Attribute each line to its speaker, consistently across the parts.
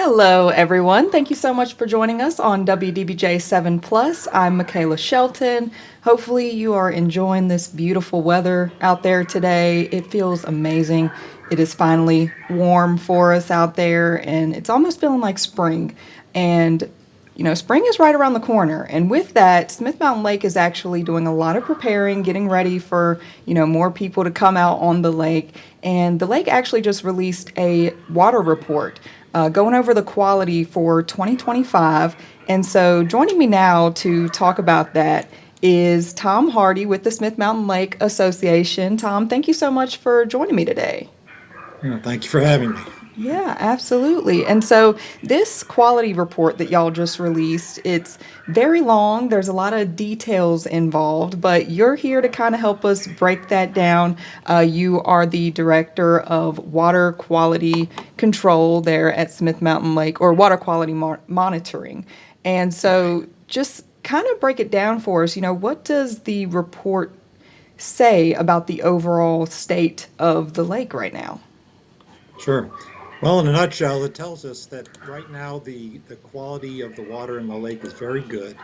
Speaker 1: Hello, everyone. Thank you so much for joining us on WDBJ 7 Plus. I'm Michaela Shelton. Hopefully, you are enjoying this beautiful weather out there today. It feels amazing. It is finally warm for us out there, and it's almost feeling like spring. And spring is right around the corner. And with that, Smith Mountain Lake is actually doing a lot of preparing, getting ready for, more people to come out on the lake. And the lake actually just released a water report going over the quality for 2025. And so joining me now to talk about that is Tom Hardy with the Smith Mountain Lake Association. Tom, thank you so much for joining me today.
Speaker 2: Thank you for having me.
Speaker 1: Yeah, absolutely. And so this quality report that y'all just released, it's very long. There's a lot of details involved, but you're here to kind of help us break that down. You are the director of water quality control there at Smith Mountain Lake, or water quality monitoring. And so just kind of break it down for us. What does the report say about the overall state of the lake right now?
Speaker 2: Sure. Well, in a nutshell, it tells us that right now the quality of the water in the lake is very good.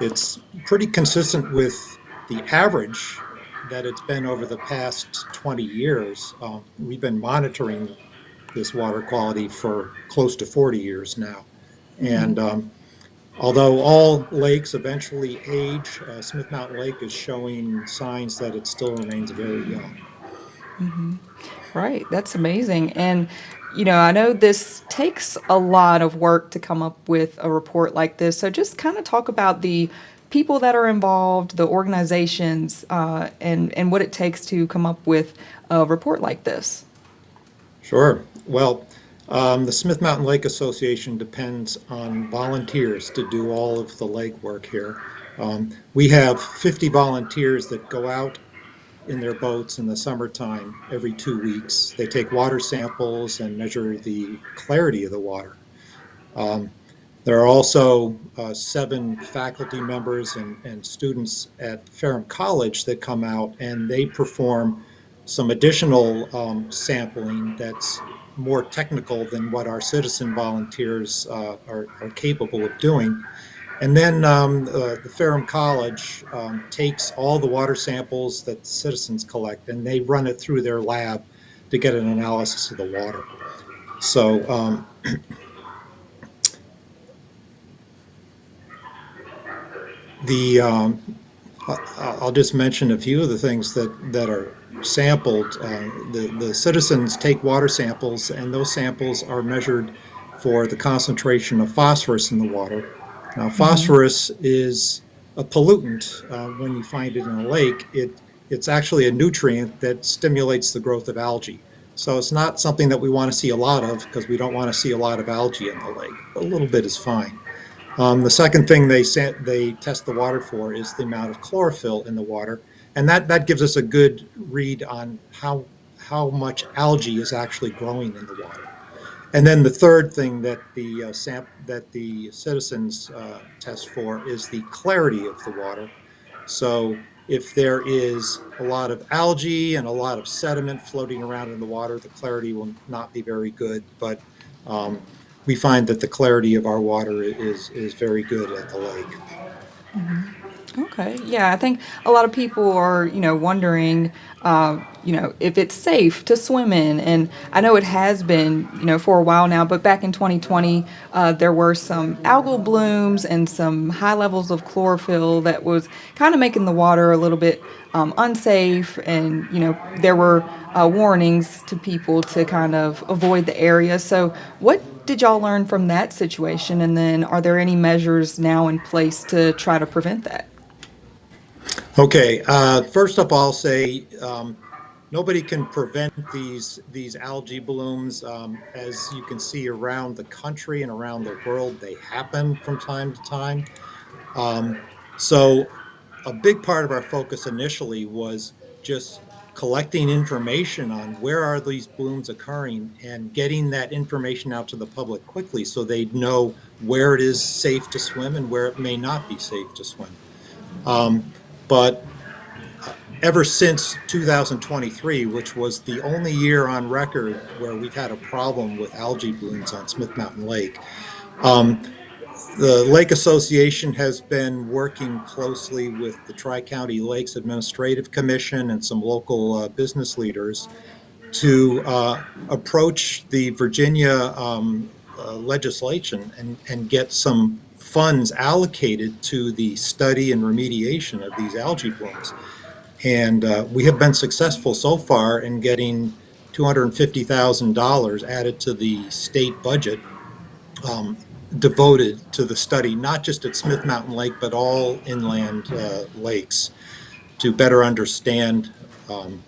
Speaker 2: It's pretty consistent with the average that it's been over the past 20 years. We've been monitoring this water quality for close to 40 years now.
Speaker 1: Mm-hmm.
Speaker 2: And although all lakes eventually age, Smith Mountain Lake is showing signs that it still remains very young.
Speaker 1: Mm-hmm. Right, that's amazing. And, I know this takes a lot of work to come up with a report like this. So just kind of talk about the people that are involved, the organizations, and what it takes to come up with a report like this.
Speaker 2: Sure. Well, the Smith Mountain Lake Association depends on volunteers to do all of the lake work here. We have 50 volunteers that go out in their boats in the summertime every 2 weeks. They take water samples and measure the clarity of the water. Um, there are also 7 faculty members and students at Ferrum College that come out and they perform some additional sampling that's more technical than what our citizen volunteers are capable of doing. And then the Ferrum College takes all the water samples that the citizens collect and they run it through their lab to get an analysis of the water. So the I'll just mention a few of the things that are sampled. The citizens take water samples, and those samples are measured for the concentration of phosphorus in the water. Now,
Speaker 1: Mm-hmm.
Speaker 2: phosphorus is a pollutant when you find it in a lake. It's actually a nutrient that stimulates the growth of algae. So it's not something that we want to see a lot of because we don't want to see a lot of algae in the lake. But a little bit is fine. The second thing they test the water for is the amount of chlorophyll in the water, and that gives us a good read on how much algae is actually growing in the water. And then the third thing that the citizens test for is the clarity of the water. So if there is a lot of algae and a lot of sediment floating around in the water, the clarity will not be very good. But um, we find that the clarity of our water is very good at the lake.
Speaker 1: Okay. Yeah, I think a lot of people are, wondering, if it's safe to swim in. And I know it has been, for a while now, but back in 2020, there were some algal blooms and some high levels of chlorophyll that was kind of making the water a little bit unsafe. And, there were warnings to people to kind of avoid the area. So, what did y'all learn from that situation? And then are there any measures now in place to try to prevent that?
Speaker 2: Okay, first up, I'll say nobody can prevent these algae blooms. As you can see around the country and around the world, they happen from time to time. Um, so a big part of our focus initially was just collecting information on where are these blooms occurring and getting that information out to the public quickly so they know where it is safe to swim and where it may not be safe to swim. Um, but ever since 2023, which was the only year on record where we've had a problem with algae blooms on Smith Mountain Lake. Um, the Lake Association has been working closely with the Tri-County Lakes Administrative Commission and some local business leaders to approach the Virginia legislation and get some funds allocated to the study and remediation of these algae blooms. And we have been successful so far in getting $250,000 added to the state budget, um, devoted to the study, not just at Smith Mountain Lake, but all inland lakes, to better understand um,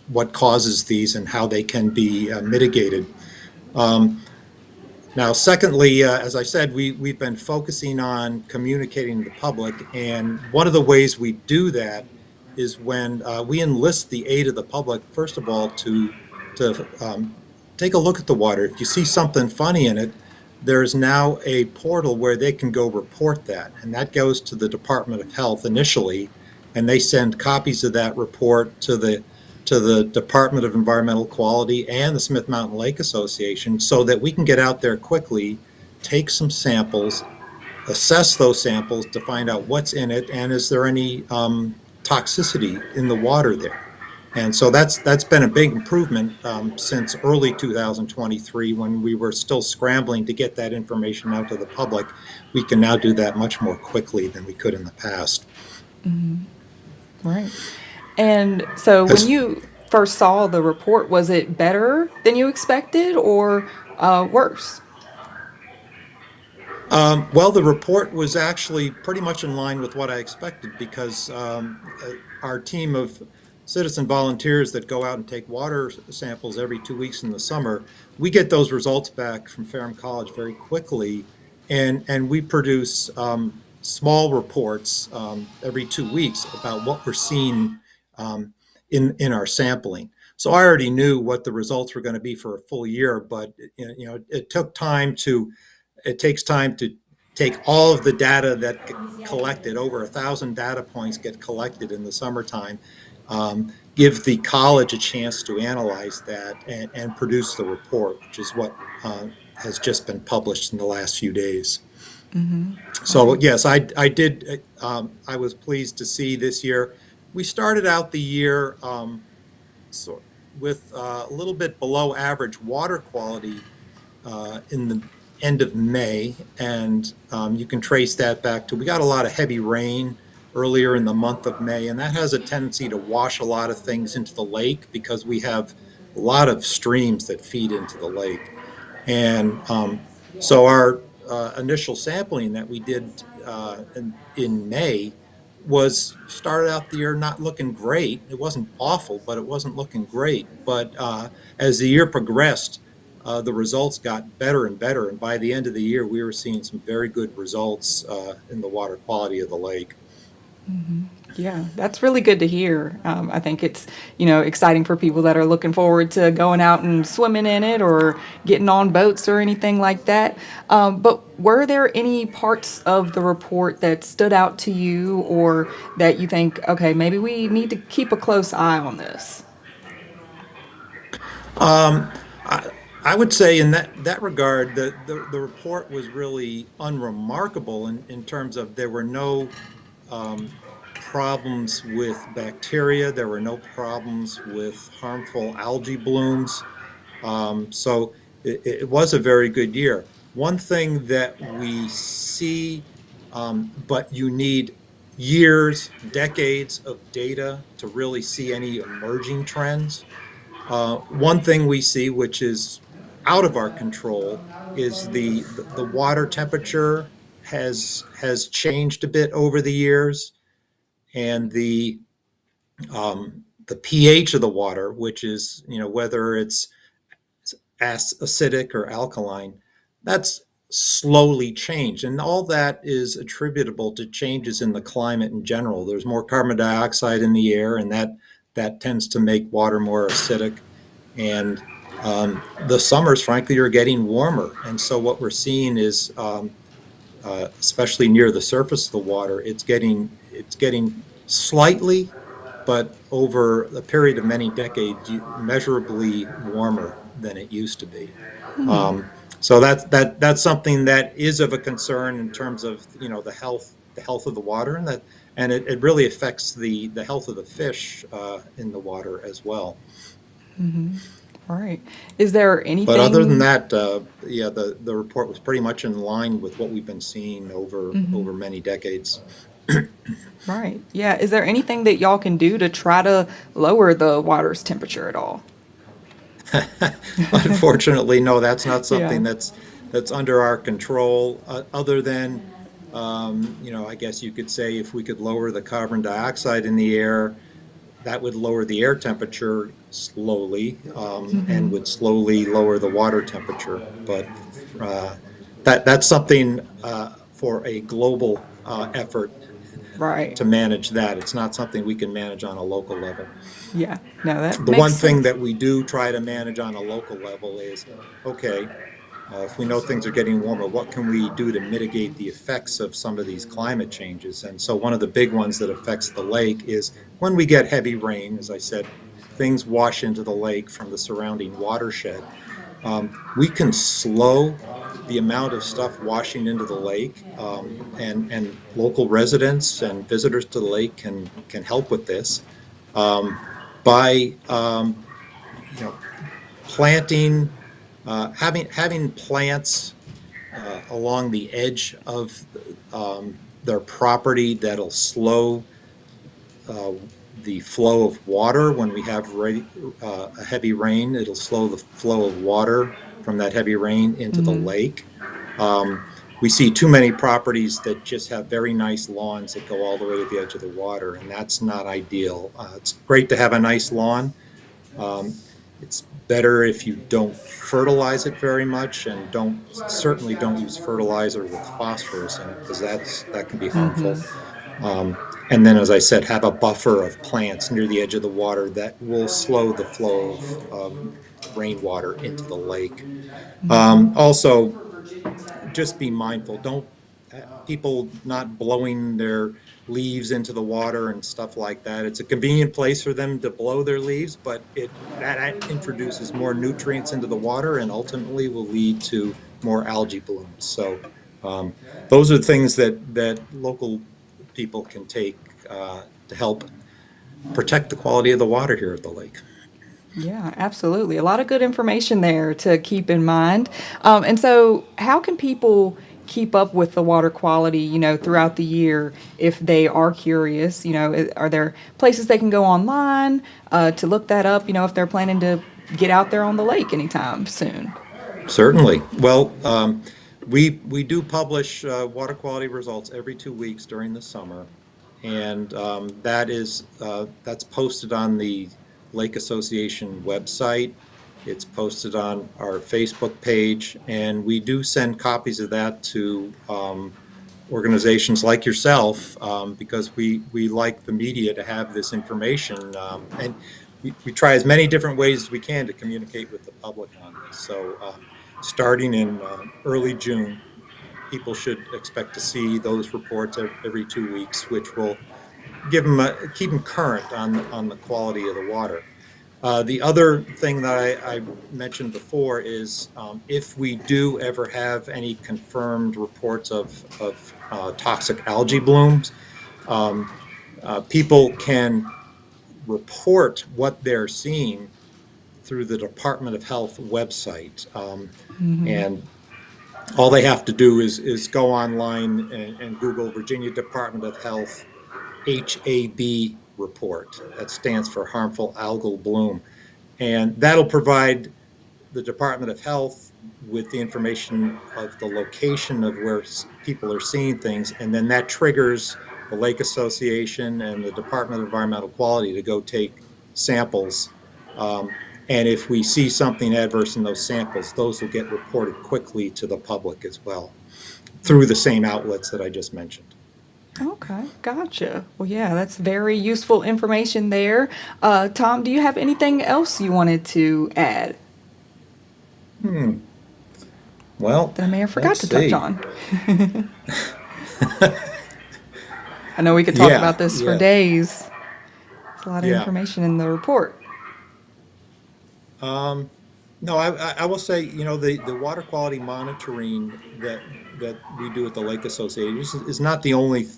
Speaker 2: what causes these and how they can be mitigated. Um, Now, secondly, as I said, we've been focusing on communicating to the public, and one of the ways we do that is when we enlist the aid of the public, first of all, to take a look at the water. If you see something funny in it, there's now a portal where they can go report that, and that goes to the Department of Health initially, and they send copies of that report to the Department of Environmental Quality and the Smith Mountain Lake Association so that we can get out there quickly, take some samples, assess those samples to find out what's in it and is there any toxicity in the water there. And so that's been a big improvement since early 2023 when we were still scrambling to get that information out to the public. We can now do that much more quickly than we could in the past.
Speaker 1: Right. And so when
Speaker 2: As
Speaker 1: you first saw the report, was it better than you expected or worse?
Speaker 2: Well, the report was actually pretty much in line with what I expected because our team of citizen volunteers that go out and take water samples every 2 weeks in the summer, we get those results back from Ferrum College very quickly, and we produce small reports every 2 weeks about what we're seeing in our sampling. So I already knew what the results were going to be for a full year, but it takes time to take all of the data that get collected, over 1,000 data points get collected in the summertime, give the college a chance to analyze that and produce the report, which is what has just been published in the last few days. So yes, I did. I was pleased to see this year. We started out the year so with a little bit below average water quality in the end of May, and you can trace that back to we got a lot of heavy rain earlier in the month of May, and that has a tendency to wash a lot of things into the lake because we have a lot of streams that feed into the lake. And so our initial sampling that we did in May was started out the year not looking great. It wasn't awful, but it wasn't looking great. But as the year progressed, the results got better and better. And by the end of the year, we were seeing some very good results in the water quality of the lake.
Speaker 1: Yeah, that's really good to hear. I think it's, exciting for people that are looking forward to going out and swimming in it or getting on boats or anything like that. But were there any parts of the report that stood out to you or that you think, okay, maybe we need to keep a close eye on this?
Speaker 2: I would say in that regard, the report was really unremarkable in terms of there were no problems with bacteria, there were no problems with harmful algae blooms. So it was a very good year. One thing that we see, but you need years, decades of data to really see any emerging trends. One thing we see, which is out of our control, is the water temperature has changed a bit over the years, and the pH of the water, which is whether it's acidic or alkaline, that's slowly changed, and all that is attributable to changes in the climate in general. There's more carbon dioxide in the air, and that tends to make water more acidic. And the summers, frankly, are getting warmer, and so what we're seeing is, especially near the surface of the water, it's getting slightly but over a period of many decades, measurably warmer than it used to be. So that's something that is of a concern in terms of, the health of the water, and it really affects the health of the fish in the water as well.
Speaker 1: All right. Is there
Speaker 2: But other than
Speaker 1: anything?
Speaker 2: that, yeah, the report was pretty much in line with what we've been seeing over many decades.
Speaker 1: Right. Yeah. Is there anything that y'all can do to try to lower the water's temperature at all?
Speaker 2: Unfortunately, no, that's not
Speaker 1: Yeah.
Speaker 2: something that's under our control, other than, I guess you could say if we could lower the carbon dioxide in the air, that would lower the air temperature slowly, and would slowly lower the water temperature. But that's something for a global effort
Speaker 1: Right.
Speaker 2: to manage that. It's not something we can manage on a local level.
Speaker 1: Yeah. No, that
Speaker 2: The
Speaker 1: makes
Speaker 2: one thing
Speaker 1: sense.
Speaker 2: that we do try to manage on a local level is, okay, if we know things are getting warmer, what can we do to mitigate the effects of some of these climate changes? And so one of the big ones that affects the lake is when we get heavy rain, as I said, things wash into the lake from the surrounding watershed. We can slow the amount of stuff washing into the lake, and local residents and visitors to the lake can help with this, by you know, planting, having plants along the edge of their property that'll slow uh, the flow of water when we have a heavy rain. It'll slow the flow of water from that heavy rain into the lake. Um, we see too many properties that just have very nice lawns that go all the way to the edge of the water, and that's not ideal. It's great to have a nice lawn. Um, it's better if you don't fertilize it very much, and certainly don't use fertilizer with phosphorus in it, because that can be harmful. Um, and then, as I said, have a buffer of plants near the edge of the water that will slow the flow of rainwater into the lake. Also, just be mindful. Don't People not blowing their leaves into the water and stuff like that. It's a convenient place for them to blow their leaves, but that introduces more nutrients into the water and ultimately will lead to more algae blooms. So those are things that local people can take to help protect the quality of the water here at the lake.
Speaker 1: Yeah, absolutely. A lot of good information there to keep in mind. And so, how can people keep up with the water quality, throughout the year if they are curious? Are there places they can go online to look that up, if they're planning to get out there on the lake anytime soon?
Speaker 2: Certainly. Well, we do publish water quality results every 2 weeks during the summer, and that's posted on the Lake Association website. It's posted on our Facebook page, and we do send copies of that to organizations like yourself, because we like the media to have this information, and we try as many different ways as we can to communicate with the public on this. So starting in early June, people should expect to see those reports every 2 weeks, which will keep them current on the quality of the water. The other thing that I mentioned before is, if we do ever have any confirmed reports of toxic algae blooms, people can report what they're seeing through the Department of Health website. And all they have to do is go online and Google Virginia Department of Health HAB report. That stands for harmful algal bloom. And that'll provide the Department of Health with the information of the location of where people are seeing things. And then that triggers the Lake Association and the Department of Environmental Quality to go take samples. And if we see something adverse in those samples, those will get reported quickly to the public as well, through the same outlets that I just mentioned.
Speaker 1: Okay, gotcha. Well, yeah, that's very useful information there. Tom, do you have anything else you wanted to add
Speaker 2: Well,
Speaker 1: that I may have forgot
Speaker 2: let's
Speaker 1: to touch
Speaker 2: see.
Speaker 1: on? I know we could talk
Speaker 2: Yeah,
Speaker 1: about this for
Speaker 2: yeah.
Speaker 1: days. It's a lot of
Speaker 2: Yeah.
Speaker 1: information in the report.
Speaker 2: No, I will say, the water quality monitoring that we do at the Lake Association is not the only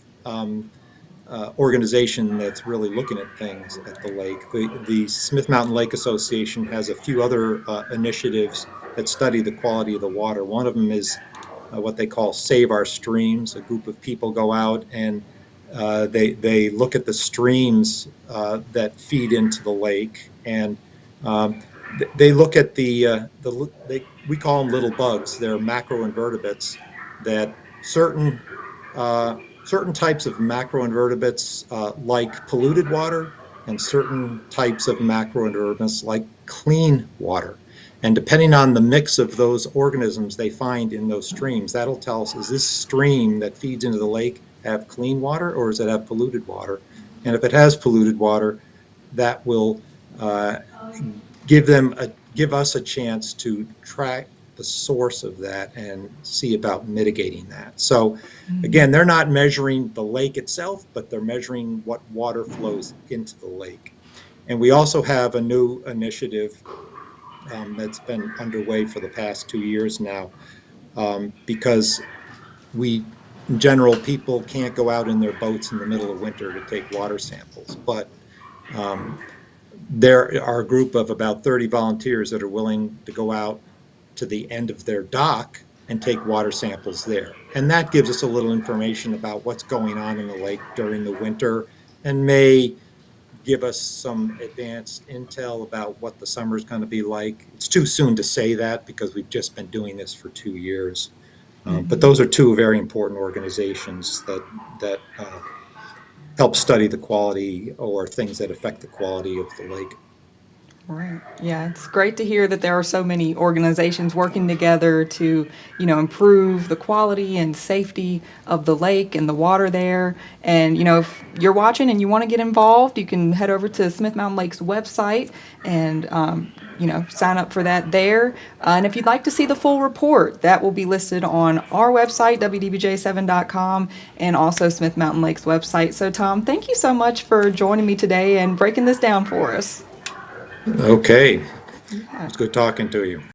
Speaker 2: organization that's really looking at things at the lake. The Smith Mountain Lake Association has a few other initiatives that study the quality of the water. One of them is what they call Save Our Streams. A group of people go out and they look at the streams that feed into the lake, and they look at we call them little bugs. They're macroinvertebrates that certain types of macroinvertebrates like polluted water, and certain types of macroinvertebrates like clean water. And depending on the mix of those organisms they find in those streams, that'll tell us, is this stream that feeds into the lake have clean water, or does it have polluted water? And if it has polluted water, that will give us a chance to track the source of that and see about mitigating that. So again, they're not measuring the lake itself, but they're measuring what water flows into the lake. And we also have a new initiative that's been underway for the past 2 years now, because in general, people can't go out in their boats in the middle of winter to take water samples, but there are a group of about 30 volunteers that are willing to go out to the end of their dock and take water samples there. And that gives us a little information about what's going on in the lake during the winter, and may give us some advanced intel about what the summer is going to be like. It's too soon to say that because we've just been doing this for 2 years. But those are two very important organizations that help study the quality or things that affect the quality of the lake.
Speaker 1: Right. Yeah, it's great to hear that there are so many organizations working together to, improve the quality and safety of the lake and the water there. And, if you're watching and you want to get involved, you can head over to Smith Mountain Lake's website and, sign up for that there. And if you'd like to see the full report, that will be listed on our website, WDBJ7.com, and also Smith Mountain Lake's website. So, Tom, thank you so much for joining me today and breaking this down for us.
Speaker 2: Okay. It's good talking to you.